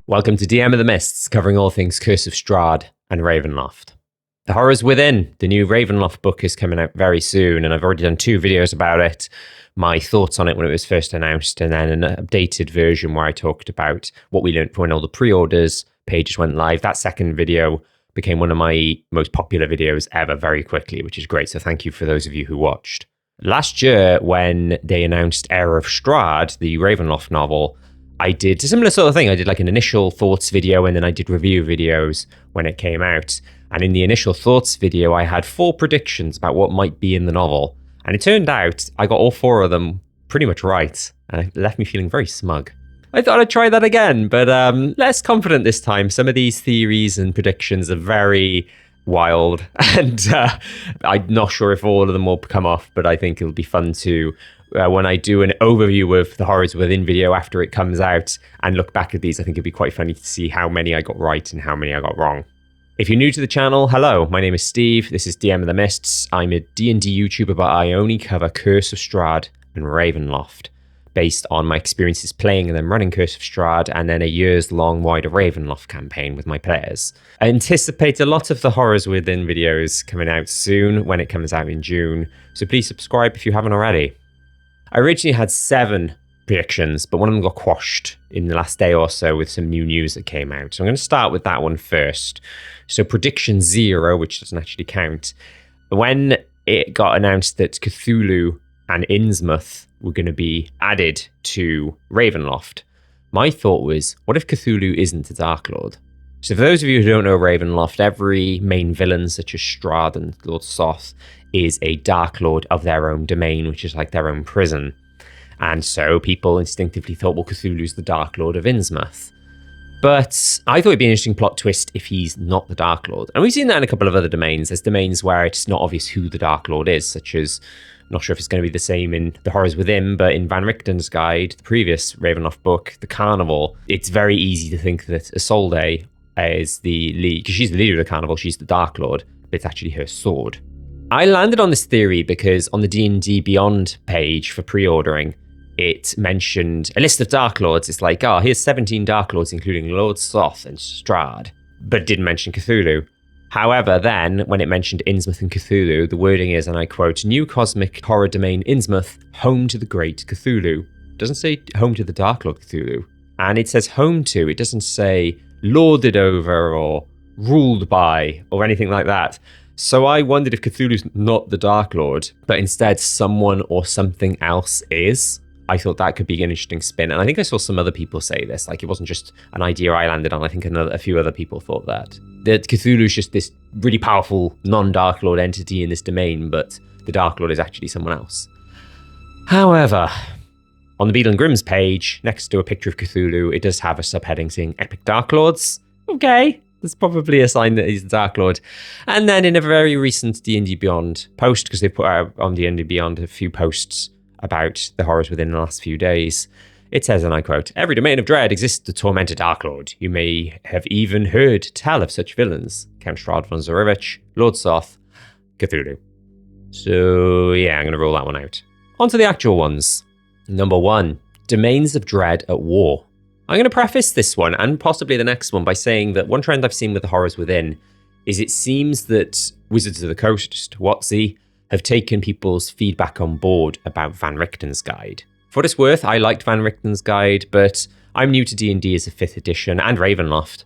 Welcome to DM of the Mists, covering all things Curse of Strahd and Ravenloft. The Horrors Within, the new Ravenloft book, is coming out very soon, and I've already done 2 videos about it, my thoughts on it when it was first announced, and then an updated version where I talked about what we learned when all the pre-orders pages went live. That second video became one of my most popular videos ever very quickly, which is great, so thank you for those of you who watched. Last year, when they announced Curse of Strahd, the Ravenloft novel, I did a similar sort of thing. I did like an initial thoughts video, and then I did review videos when it came out. And in the initial thoughts video, I had 4 predictions about what might be in the novel. And it turned out I got all 4 of them pretty much right. And it left me feeling very smug. I thought I'd try that again, but less confident this time. Some of these theories and predictions are very wild, and I'm not sure if all of them will come off, but I think it'll be fun to, when I do an overview of the Horrors Within video after it comes out and look back at these, I think it'd be quite funny to see how many I got right and how many I got wrong. If you're new to the channel, hello, my name is Steve, this is DM of the Mists. I'm a D&D YouTuber, but I only cover Curse of Strahd and Ravenloft, based on my experiences playing and then running Curse of Strahd, and then a years-long wider Ravenloft campaign with my players. I anticipate a lot of the Horrors Within videos coming out soon when it comes out in June, so please subscribe if you haven't already. I originally had 7 predictions, but one of them got quashed in the last day or so with some new news that came out. So I'm going to start with that one first. So prediction 0, which doesn't actually count, when it got announced that Cthulhu and Innsmouth were going to be added to Ravenloft, my thought was, what if Cthulhu isn't a Darklord? So for those of you who don't know Ravenloft, every main villain, such as Strahd and Lord Soth, is a Darklord of their own domain, which is like their own prison. And so people instinctively thought, well, Cthulhu's the Darklord of Innsmouth. But I thought it'd be an interesting plot twist if he's not the Darklord. And we've seen that in a couple of other domains. There's domains where it's not obvious who the Darklord is, such as, I'm not sure if it's going to be the same in The Horrors Within, but in Van Richten's Guide, the previous Ravenloft book, The Carnival, it's very easy to think that Isolde is the lead, because she's the leader of the Carnival, she's the Darklord, but it's actually her sword. I landed on this theory because on the D&D Beyond page for pre-ordering, it mentioned a list of Darklords. It's like, oh, here's 17 Darklords, including Lord Soth and Strahd, but it didn't mention Cthulhu. However, then, when it mentioned Innsmouth and Cthulhu, the wording is, and I quote, new cosmic horror domain Innsmouth, home to the great Cthulhu. It doesn't say home to the Darklord Cthulhu. And it says home to, it doesn't say lorded over or ruled by or anything like that. So I wondered if Cthulhu's not the Darklord, but instead someone or something else is. I thought that could be an interesting spin. And I think I saw some other people say this, like it wasn't just an idea I landed on. I think a few other people thought that Cthulhu's just this really powerful non-Darklord entity in this domain, but the Darklord is actually someone else. However, on the Beadle and Grimm's page, next to a picture of Cthulhu, it does have a subheading saying Epic Darklords. Okay, that's probably a sign that he's the Darklord. And then in a very recent D&D Beyond post, because they put out on D&D Beyond a few posts about the Horrors Within the last few days, it says, and I quote, every domain of dread exists to torment a Darklord. You may have even heard tell of such villains. Count Strahd von Zorevich, Lord Soth, Cthulhu. So yeah, I'm going to rule that one out. On to the actual ones. Number 1, domains of dread at war. I'm going to preface this one and possibly the next one by saying that one trend I've seen with the Horrors Within is it seems that Wizards of the Coast, WotC, have taken people's feedback on board about Van Richten's Guide. For what it's worth, I liked Van Richten's Guide, but I'm new to D&D as a 5th edition and Ravenloft.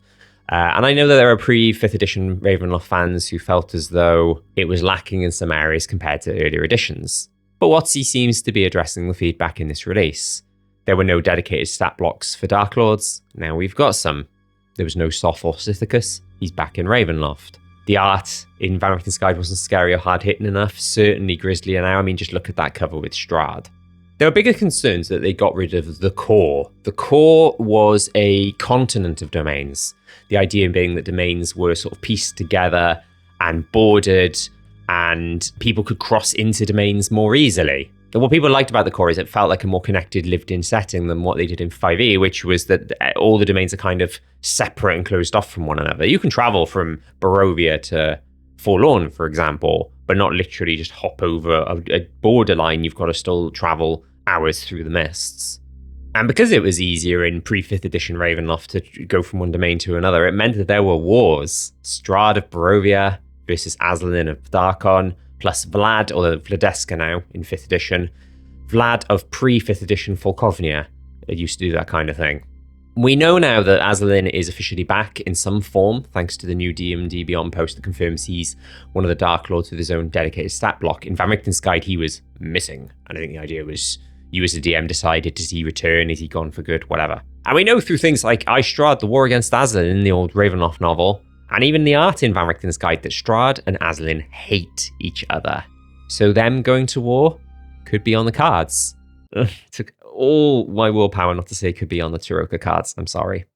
And I know that there are pre-5th edition Ravenloft fans who felt as though it was lacking in some areas compared to earlier editions. But WotC seems to be addressing the feedback in this release. There were no dedicated stat blocks for Darklords. Now we've got some. There was no Soth or Sithicus. He's back in Ravenloft. The art in Van Richten's Guide wasn't scary or hard-hitting enough, certainly grislier now. I mean, just look at that cover with Strahd. There were bigger concerns that they got rid of the core. The core was a continent of domains. The idea being that domains were sort of pieced together and bordered, and people could cross into domains more easily. And what people liked about the core is it felt like a more connected, lived-in setting than what they did in 5e, which was that all the domains are kind of separate and closed off from one another. You can travel from Barovia to Forlorn, for example, but not literally just hop over a borderline. You've got to still travel hours through the mists. And because it was easier in pre-5th edition Ravenloft to go from one domain to another, it meant that there were wars. Strahd of Barovia versus Aslan of Darkon, plus Vlad, or Vladeska now in 5th edition, Vlad of pre-5th edition Folkovnia. It used to do that kind of thing. We know now that Aslan is officially back in some form, thanks to the new D&D Beyond post that confirms he's one of the Dark Lords with his own dedicated stat block. In Van Richten's guide, he was missing, and I think the idea was you as a DM decided, does he return, is he gone for good, whatever. And we know through things like Strahd, the war against Aslan in the old Ravenloft novel, and even the art in Van Richten's guide, that Strahd and Aslan hate each other. So them going to war could be on the cards. Took all my willpower not to say could be on the tarokka cards. I'm sorry.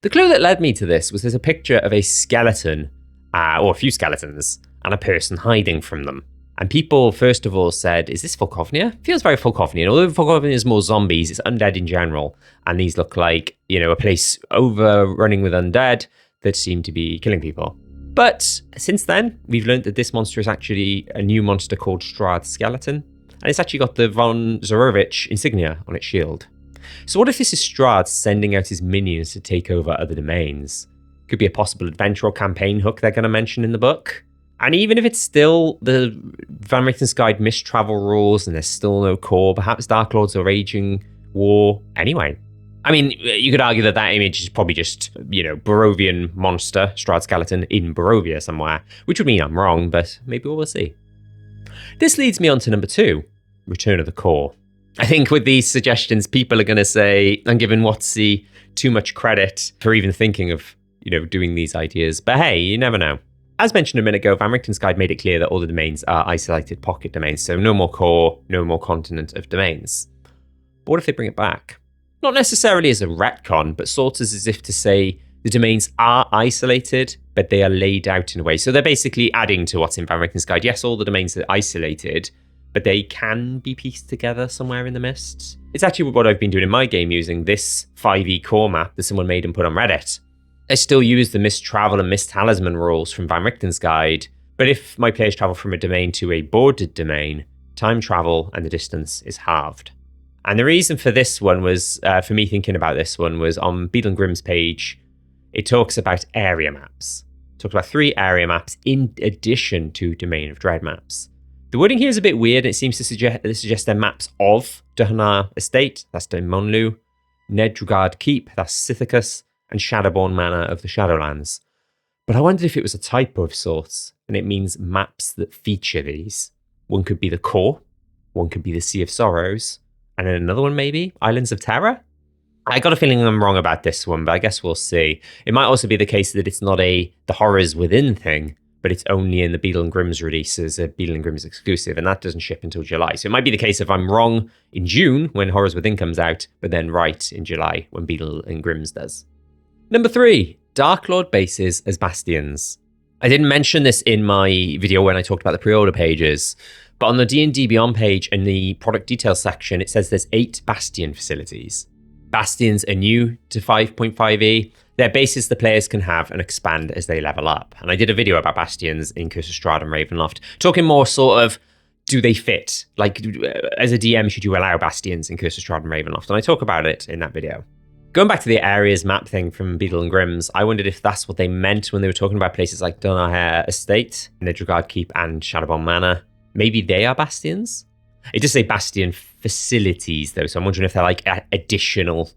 The clue that led me to this was there's a picture of a skeleton, or a few skeletons, and a person hiding from them. And people, first of all, said, is this Folkovnia? Feels very Folkovnian. Although Folkovnia is more zombies, it's undead in general. And these look like, a place overrunning with undead that seem to be killing people. But since then, we've learned that this monster is actually a new monster called Strahd Skeleton. And it's actually got the Von Zorovich insignia on its shield. So what if this is Strahd sending out his minions to take over other domains? Could be a possible adventure or campaign hook they're going to mention in the book. And even if it's still the Van Richten's Guide missed travel rules and there's still no core, perhaps Dark Lords are waging war anyway. I mean, you could argue that image is probably just, Barovian monster, Strahd Skeleton, in Barovia somewhere, which would mean I'm wrong, but maybe we'll see. This leads me on to number 2, Return of the Core. I think with these suggestions, people are going to say I'm giving WotC too much credit for even thinking of, doing these ideas. But hey, you never know. As mentioned a minute ago, Van Richten's Guide made it clear that all the domains are isolated pocket domains, so no more core, no more continent of domains. But what if they bring it back? Not necessarily as a retcon, but sort of as if to say the domains are isolated, but they are laid out in a way. So they're basically adding to what's in Van Richten's Guide. Yes, all the domains are isolated, but they can be pieced together somewhere in the mist. It's actually what I've been doing in my game using this 5e core map that someone made and put on Reddit. I still use the mist travel and mist talisman rules from Van Richten's Guide, but if my players travel from a domain to a bordered domain, time travel and the distance is halved. And the reason for this one was, for me thinking about this one, was on Beadle and Grimm's page, it talks about area maps. It talks about 3 area maps in addition to Domain of Dread maps. The wording here is a bit weird. It seems to suggest they're maps of Duhanar Estate, that's Damonlu, Nedrugard Keep, that's Sithicus, and Shadowborn Manor of the Shadowlands. But I wondered if it was a typo of sorts, and it means maps that feature these. One could be the Core, one could be the Sea of Sorrows, and then another one maybe, Islands of Terror? I got a feeling I'm wrong about this one, but I guess we'll see. It might also be the case that it's not the Horrors Within thing, but it's only in the Beadle and Grimm's release as a Beadle and Grimm's exclusive, and that doesn't ship until July. So it might be the case if I'm wrong in June when Horrors Within comes out, but then right in July when Beadle and Grimm's does. Number 3, Darklord bases as Bastions. I didn't mention this in my video when I talked about the pre-order pages, but on the D&D Beyond page in the product details section, it says there's 8 Bastion facilities. Bastions are new to 5.5e. They're bases the players can have and expand as they level up. And I did a video about Bastions in Curse of Strahd and Ravenloft, talking more sort of, do they fit? Like, as a DM, should you allow Bastions in Curse of Strahd and Ravenloft? And I talk about it in that video. Going back to the areas map thing from Beadle and Grimm's, I wondered if that's what they meant when they were talking about places like Duhanar Estate, Nedrugard Keep, and Shadowborn Manor. Maybe they are Bastions? It does say Bastion facilities, though, so I'm wondering if they're like additional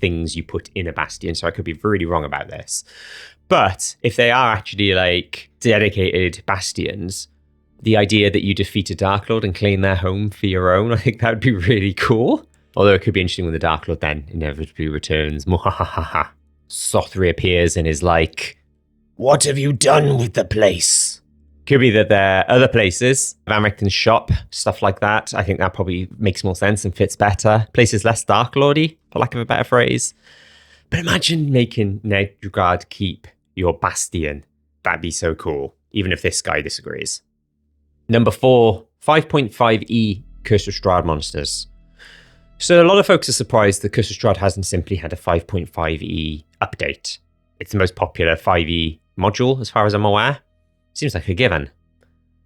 things you put in a Bastion, so I could be really wrong about this. But if they are actually dedicated Bastions, the idea that you defeat a Darklord and claim their home for your own, I think that would be really cool. Although it could be interesting when the Darklord then inevitably returns. Soth reappears and is like, what have you done with the place? Could be that there are other places, Van Richten's shop, stuff like that. I think that probably makes more sense and fits better. Places less Darklordy, for lack of a better phrase. But imagine making Nedrugard Keep your Bastion. That'd be so cool, even if this guy disagrees. Number 4, 5.5e Curse of Strahd monsters. So a lot of folks are surprised that Curse of Strahd hasn't simply had a 5.5e update. It's the most popular 5e module, as far as I'm aware. Seems like a given.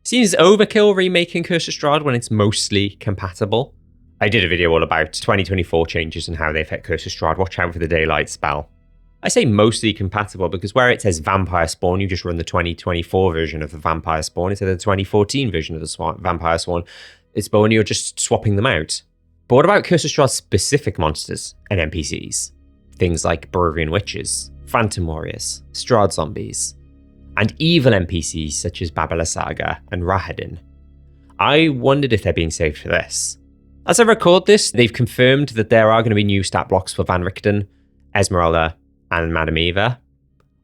Seems overkill remaking Curse of Strahd when it's mostly compatible. I did a video all about 2024 changes and how they affect Curse of Strahd. Watch out for the Daylight spell. I say mostly compatible because where it says Vampire Spawn, you just run the 2024 version of the Vampire Spawn instead of the 2014 version of the Vampire Spawn. It's Spawn, you're just swapping them out. But what about Curse of Strahd specific monsters and NPCs? Things like Barovian Witches, Phantom Warriors, Strahd Zombies, and evil NPCs such as Babala Saga and Rahadin. I wondered if they're being saved for this. As I record this, they've confirmed that there are going to be new stat blocks for Van Richten, Esmeralda, and Madame Eva.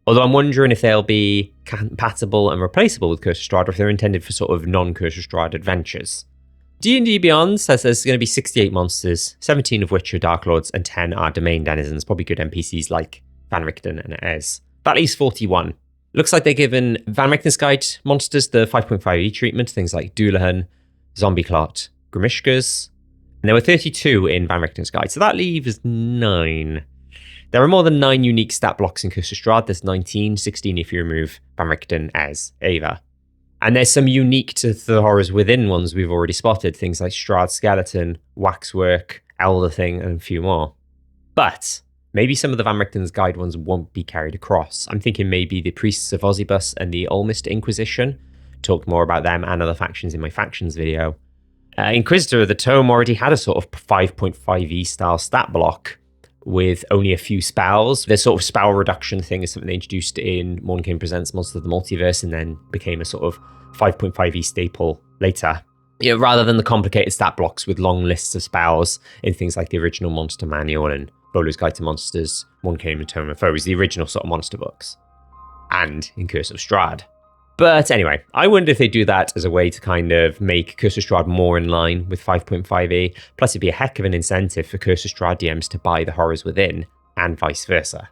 Although I'm wondering if they'll be compatible and replaceable with Curse of Strahd, or if they're intended for sort of non-Curse of Strahd adventures. D&D Beyond says there's going to be 68 monsters, 17 of which are Darklords, and 10 are Domain Denizens, probably good NPCs like Van Richten and Ez. That leaves 41. Looks like they're given Van Richten's Guide monsters the 5.5e treatment, things like Doulahan, Zombie Clot, Grimishkas. And there were 32 in Van Richten's Guide, so that leaves 9. There are more than 9 unique stat blocks in Curse of Strahd. There's 19, 16 if you remove Van Richten, Ez, Ava. And there's some unique to the Horrors Within ones we've already spotted, things like Strahd Skeleton, Waxwork, Elder Thing, and a few more. But maybe some of the Van Richten's Guide ones won't be carried across. I'm thinking maybe the Priests of Ozzibus and the Olmist Inquisition. Talked more about them and other factions in my factions video. Inquisitor of the Tome already had a sort of 5.5e style stat block with only a few spells. This sort of spell reduction thing is something they introduced in Mordenkainen Presents Monsters of the Multiverse and then became a sort of 5.5e staple later. You know, rather than the complicated stat blocks with long lists of spells in things like the original Monster Manual and Bowler's Guide to Monsters, Mordenkainen and Tome of Foes, the original sort of monster books. And in Curse of Strahd. But anyway, I wonder if they do that as a way to kind of make Curse of Strahd more in line with 5.5e. Plus, it'd be a heck of an incentive for Curse of Strahd DMs to buy the Horrors Within, and vice versa.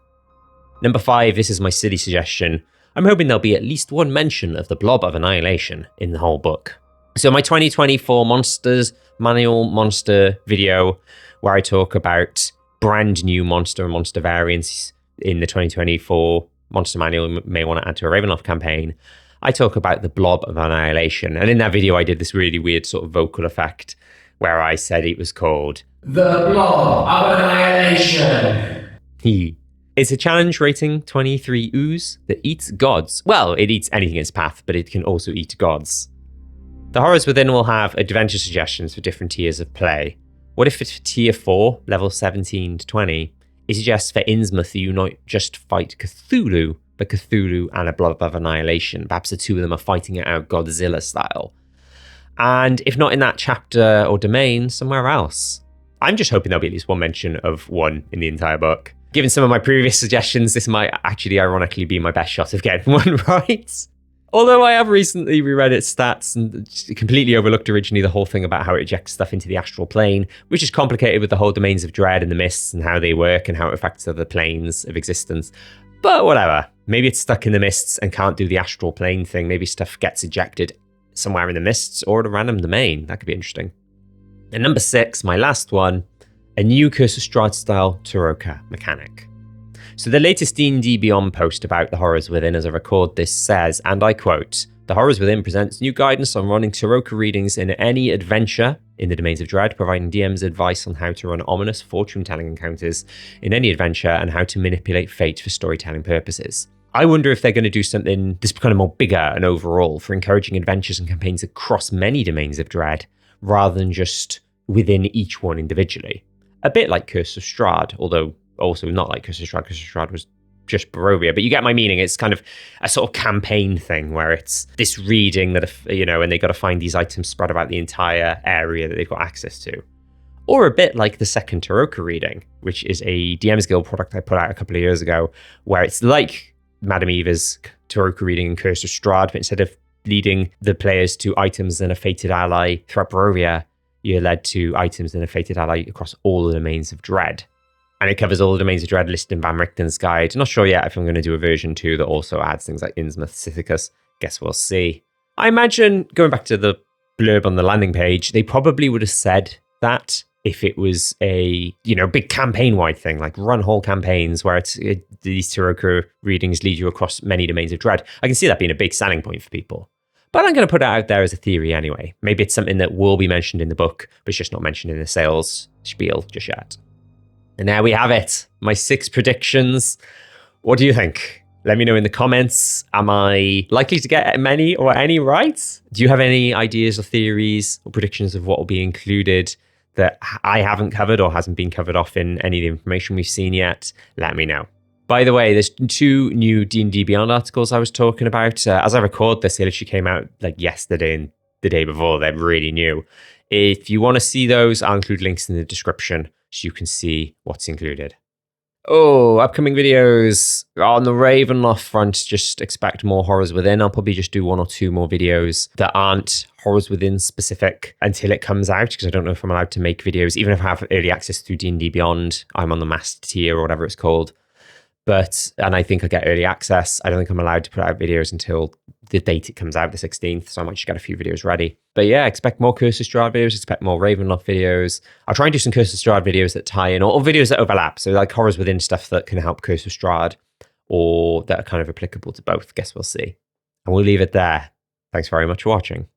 Number 5, this is my silly suggestion. I'm hoping there'll be at least one mention of the Blob of Annihilation in the whole book. So my 2024 Monsters Manual Monster video, where I talk about brand new monster and monster variants in the 2024 Monster Manual you may want to add to a Ravenloft campaign. I talk about the Blob of Annihilation. And in that video, I did this really weird sort of vocal effect where I said it was called The Blob of Annihilation. It's a challenge rating 23 ooze that eats gods. Well, it eats anything in its path, but it can also eat gods. The Horrors Within will have adventure suggestions for different tiers of play. What if it's for tier 4, level 17 to 20? It suggests for Innsmouth you not just fight Cthulhu, but Cthulhu and a Blob of Annihilation. Perhaps the two of them are fighting it out Godzilla style. And if not in that chapter or domain, somewhere else. I'm just hoping there'll be at least one mention of one in the entire book. Given some of my previous suggestions, this might actually ironically be my best shot of getting one right. Although I have recently reread its stats and completely overlooked originally the whole thing about how it ejects stuff into the astral plane, which is complicated with the whole domains of dread and the mists and how they work and how it affects other planes of existence. But whatever. Maybe it's stuck in the mists and can't do the astral plane thing. Maybe stuff gets ejected somewhere in the mists or at a random domain. That could be interesting. And number 6, my last one, a new Curse of Strahd style tarokka mechanic. So the latest D&D Beyond post about the Horrors Within as I record this says, and I quote, "The Horrors Within presents new guidance on running tarokka readings in any adventure in the Domains of Dread, providing DMs advice on how to run ominous fortune-telling encounters in any adventure and how to manipulate fate for storytelling purposes." I wonder if they're going to do something this kind of more bigger and overall for encouraging adventures and campaigns across many Domains of Dread, rather than just within each one individually. A bit like Curse of Strahd, although also not like Curse of Strahd. Curse of Strahd was just Barovia, but you get my meaning. It's kind of a sort of campaign thing where it's this reading that, and they got to find these items spread about the entire area that they've got access to. Or a bit like the second tarokka reading, which is a DM's Guild product I put out a couple of years ago, where it's like Madame Eva's tarokka reading in Curse of Strahd, but instead of leading the players to items and a fated ally throughout Barovia, you're led to items and a fated ally across all the Domains of Dread. And it covers all the Domains of Dread listed in Van Richten's Guide. I'm not sure yet if I'm going to do a version 2 that also adds things like Innsmouth, Sithicus. Guess we'll see. I imagine, going back to the blurb on the landing page, they probably would have said that if it was a, big campaign-wide thing, like run whole campaigns where these tarokka readings lead you across many Domains of Dread. I can see that being a big selling point for people. But I'm going to put it out there as a theory anyway. Maybe it's something that will be mentioned in the book, but it's just not mentioned in the sales spiel just yet. And there we have it. My 6 predictions. What do you think? Let me know in the comments. Am I likely to get many or any right? Do you have any ideas or theories or predictions of what will be included that I haven't covered or hasn't been covered off in any of the information we've seen yet? Let me know. By the way, there's 2 new D&D Beyond articles I was talking about. As I record this, they literally came out like yesterday and the day before. They're really new. If you want to see those, I'll include links in the description so you can see what's included. Oh, upcoming videos on the Ravenloft front. Just expect more Horrors Within. I'll probably just do 1 or 2 more videos that aren't Horrors Within specific until it comes out, because I don't know if I'm allowed to make videos. Even if I have early access through D&D Beyond, I'm on the master tier or whatever it's called. And I think I get early access. I don't think I'm allowed to put out videos until the date it comes out, the 16th. So I might just get a few videos ready. But yeah, expect more Curse of Strahd videos, expect more Ravenloft videos. I'll try and do some Curse of Strahd videos that tie in, or videos that overlap. So like Horrors Within stuff that can help Curse of Strahd, or that are kind of applicable to both. Guess we'll see. And we'll leave it there. Thanks very much for watching.